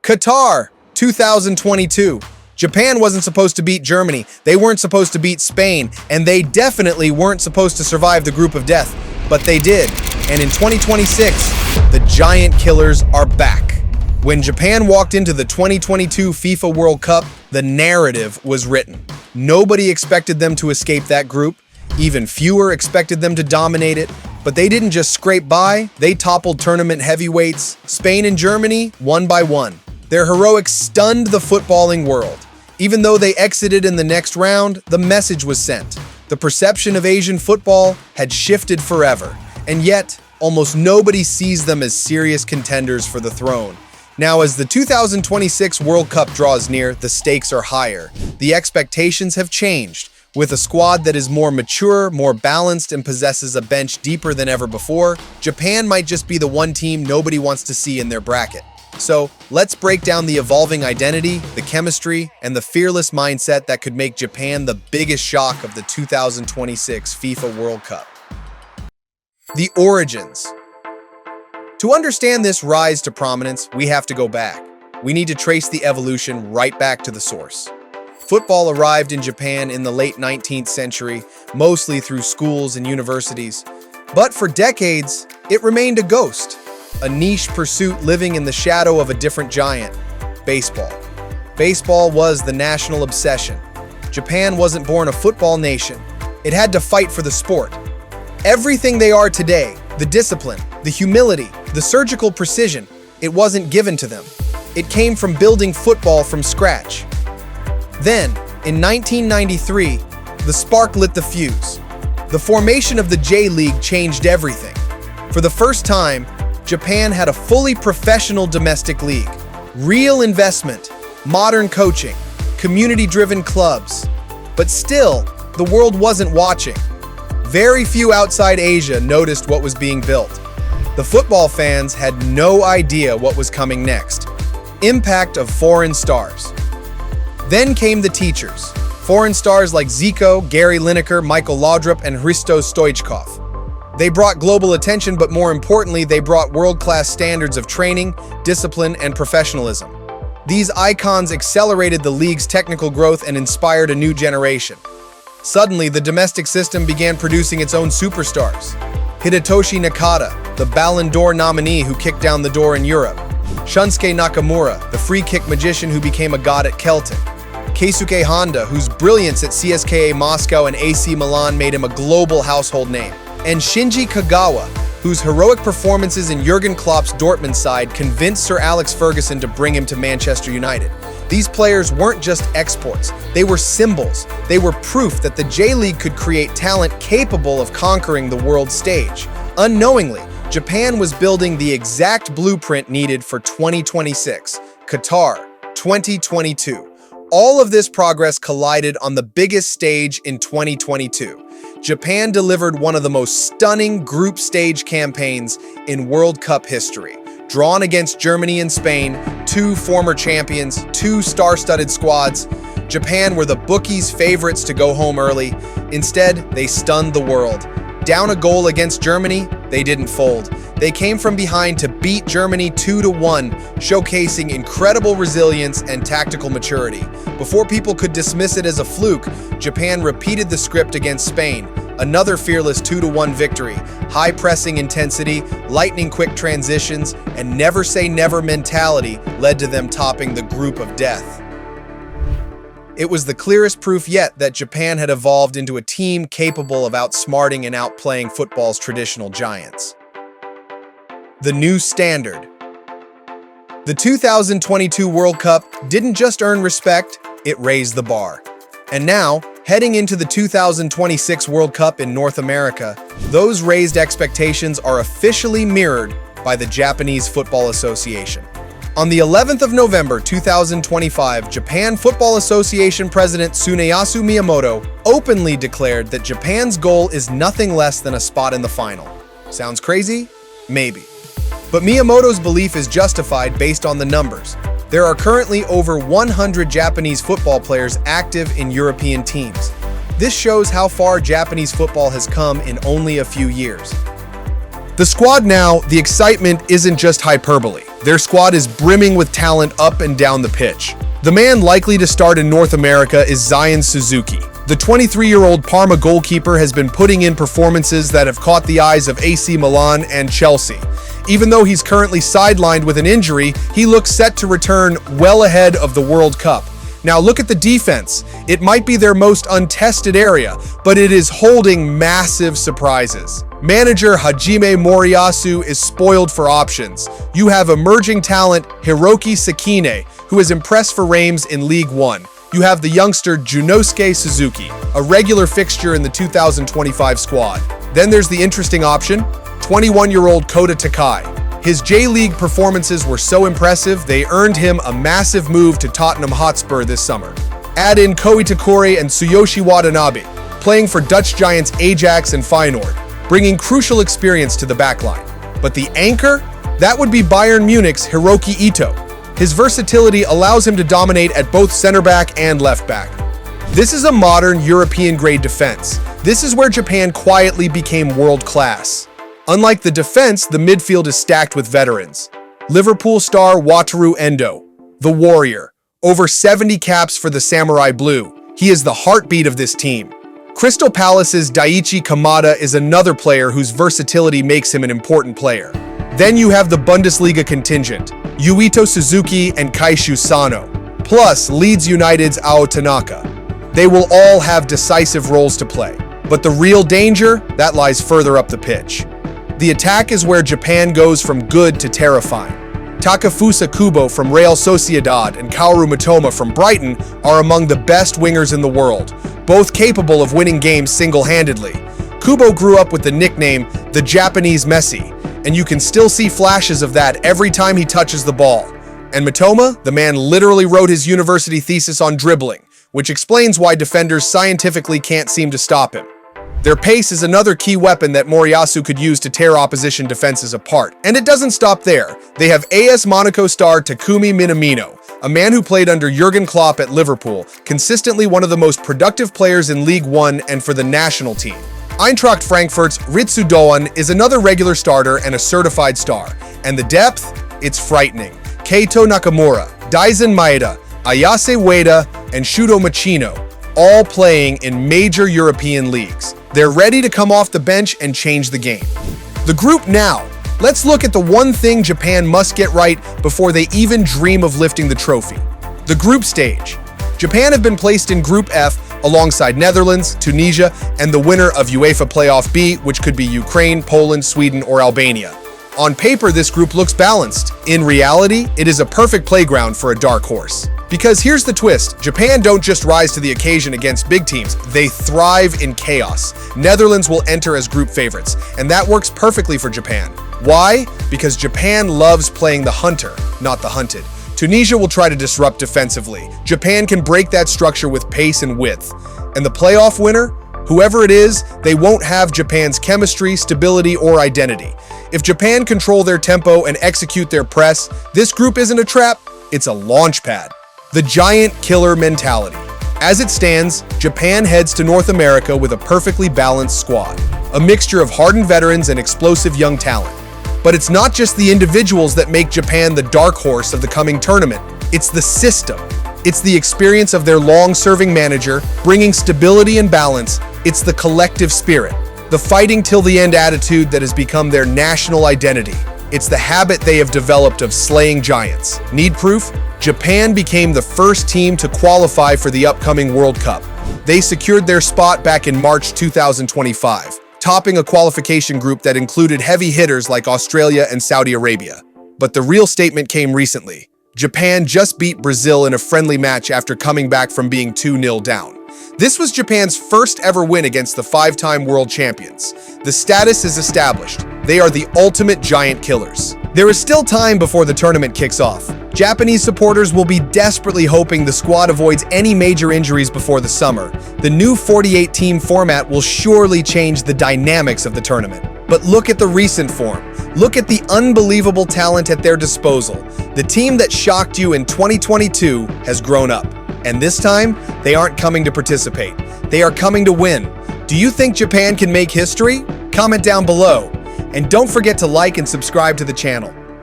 Qatar, 2022. Japan wasn't supposed to beat Germany, they weren't supposed to beat Spain, and they definitely weren't supposed to survive the group of death, but they did. And in 2026, the giant killers are back. When Japan walked into the 2022 FIFA World Cup, the narrative was written. Nobody expected them to escape that group. Even fewer expected them to dominate it. But they didn't just scrape by, they toppled tournament heavyweights, Spain and Germany, one by one. Their heroics stunned the footballing world. Even though they exited in the next round, the message was sent. The perception of Asian football had shifted forever. And yet, almost nobody sees them as serious contenders for the throne. Now, as the 2026 World Cup draws near, the stakes are higher. The expectations have changed. With a squad that is more mature, more balanced, and possesses a bench deeper than ever before, Japan might just be the one team nobody wants to see in their bracket. So, let's break down the evolving identity, the chemistry, and the fearless mindset that could make Japan the biggest shock of the 2026 FIFA World Cup. The origins. To understand this rise to prominence, we have to go back. We need to trace the evolution right back to the source. Football arrived in Japan in the late 19th century, mostly through schools and universities. But for decades, it remained a ghost, a niche pursuit living in the shadow of a different giant, baseball. Baseball was the national obsession. Japan wasn't born a football nation. It had to fight for the sport. Everything they are today, the discipline, the humility, the surgical precision, it wasn't given to them. It came from building football from scratch. Then, in 1993, the spark lit the fuse. The formation of the J-League changed everything. For the first time, Japan had a fully professional domestic league. Real investment, modern coaching, community-driven clubs. But still, the world wasn't watching. Very few outside Asia noticed what was being built. The football fans had no idea what was coming next. Impact of foreign stars. Then came the teachers. Foreign stars like Zico, Gary Lineker, Michael Laudrup, and Hristo Stoichkov. They brought global attention, but more importantly, they brought world-class standards of training, discipline, and professionalism. These icons accelerated the league's technical growth and inspired a new generation. Suddenly, the domestic system began producing its own superstars. Hidetoshi Nakata, the Ballon d'Or nominee who kicked down the door in Europe. Shunsuke Nakamura, the free-kick magician who became a god at Celtic. Keisuke Honda, whose brilliance at CSKA Moscow and AC Milan made him a global household name. And Shinji Kagawa, whose heroic performances in Jurgen Klopp's Dortmund side convinced Sir Alex Ferguson to bring him to Manchester United. These players weren't just exports, they were symbols. They were proof that the J-League could create talent capable of conquering the world stage. Unknowingly, Japan was building the exact blueprint needed for 2026, Qatar, 2022. All of this progress collided on the biggest stage in 2022. Japan delivered one of the most stunning group stage campaigns in World Cup history. Drawn against Germany and Spain, two former champions, two star-studded squads, Japan were the bookies' favorites to go home early. Instead, they stunned the world. Down a goal against Germany, they didn't fold. They came from behind to beat Germany 2-1, showcasing incredible resilience and tactical maturity. Before people could dismiss it as a fluke, Japan repeated the script against Spain. Another fearless 2-1 victory. High pressing intensity, lightning-quick transitions, and never-say-never mentality led to them topping the group of death. It was the clearest proof yet that Japan had evolved into a team capable of outsmarting and outplaying football's traditional giants. The new standard. The 2022 World Cup didn't just earn respect, it raised the bar. And now, heading into the 2026 World Cup in North America, those raised expectations are officially mirrored by the Japanese Football Association. On the 11th of November 2025, Japan Football Association President Tsuneyasu Miyamoto openly declared that Japan's goal is nothing less than a spot in the final. Sounds crazy? Maybe. But Miyamoto's belief is justified based on the numbers. There are currently over 100 Japanese football players active in European teams. This shows how far Japanese football has come in only a few years. The squad now, the excitement isn't just hyperbole. Their squad is brimming with talent up and down the pitch. The man likely to start in North America is Zion Suzuki. The 23-year-old Parma goalkeeper has been putting in performances that have caught the eyes of AC Milan and Chelsea. Even though he's currently sidelined with an injury, he looks set to return well ahead of the World Cup. Now look at the defense. It might be their most untested area, but it is holding massive surprises. Manager Hajime Moriyasu is spoiled for options. You have emerging talent Hiroki Sakine, who has impressed for Reims in League One. You have the youngster Junosuke Suzuki, a regular fixture in the 2025 squad. Then there's the interesting option, 21-year-old Kota Takai. His J-League performances were so impressive, they earned him a massive move to Tottenham Hotspur this summer. Add in Ko Itakure and Tsuyoshi Watanabe, playing for Dutch giants Ajax and Feyenoord, bringing crucial experience to the backline. But the anchor? That would be Bayern Munich's Hiroki Ito. His versatility allows him to dominate at both center back and left back. This is a modern European-grade defense. This is where Japan quietly became world-class. Unlike the defense, the midfield is stacked with veterans. Liverpool star Wataru Endo, the warrior, over 70 caps for the Samurai Blue. He is the heartbeat of this team. Crystal Palace's Daichi Kamada is another player whose versatility makes him an important player. Then you have the Bundesliga contingent, Yuito Suzuki and Kaishu Sano, plus Leeds United's Ao Tanaka. They will all have decisive roles to play. But the real danger, that lies further up the pitch. The attack is where Japan goes from good to terrifying. Takefusa Kubo from Real Sociedad and Kaoru Mitoma from Brighton are among the best wingers in the world, both capable of winning games single-handedly. Kubo grew up with the nickname the Japanese Messi, and you can still see flashes of that every time he touches the ball. And Mitoma, the man literally wrote his university thesis on dribbling, which explains why defenders scientifically can't seem to stop him. Their pace is another key weapon that Moriyasu could use to tear opposition defenses apart. And it doesn't stop there. They have AS Monaco star Takumi Minamino, a man who played under Jurgen Klopp at Liverpool, consistently one of the most productive players in League One and for the national team. Eintracht Frankfurt's Ritsu Doan is another regular starter and a certified star. And the depth? It's frightening. Keito Nakamura, Daisen Maeda, Ayase Ueda, and Shuto Machino, all playing in major European leagues. They're ready to come off the bench and change the game. The group now. Let's look at the one thing Japan must get right before they even dream of lifting the trophy. The group stage. Japan have been placed in Group F alongside Netherlands, Tunisia, and the winner of UEFA Playoff B, which could be Ukraine, Poland, Sweden, or Albania. On paper, this group looks balanced. In reality, it is a perfect playground for a dark horse. Because here's the twist, Japan don't just rise to the occasion against big teams, they thrive in chaos. Netherlands will enter as group favorites, and that works perfectly for Japan. Why? Because Japan loves playing the hunter, not the hunted. Tunisia will try to disrupt defensively. Japan can break that structure with pace and width. And the playoff winner? Whoever it is, they won't have Japan's chemistry, stability, or identity. If Japan control their tempo and execute their press, this group isn't a trap, it's a launch pad. The giant killer mentality. As it stands, Japan heads to North America with a perfectly balanced squad, a mixture of hardened veterans and explosive young talent. But it's not just the individuals that make Japan the dark horse of the coming tournament, it's the system. It's the experience of their long-serving manager, bringing stability and balance. It's the collective spirit, the fighting-till-the-end attitude that has become their national identity. It's the habit they have developed of slaying giants. Need proof? Japan became the first team to qualify for the upcoming World Cup. They secured their spot back in March 2025, topping a qualification group that included heavy hitters like Australia and Saudi Arabia. But the real statement came recently. Japan just beat Brazil in a friendly match after coming back from being 2-0 down. This was Japan's first ever win against the five-time world champions. The status is established. They are the ultimate giant killers. There is still time before the tournament kicks off. Japanese supporters will be desperately hoping the squad avoids any major injuries before the summer. The new 48-team format will surely change the dynamics of the tournament. But look at the recent form. Look at the unbelievable talent at their disposal. The team that shocked you in 2022 has grown up. And this time, they aren't coming to participate. They are coming to win. Do you think Japan can make history? Comment down below. And don't forget to like and subscribe to the channel.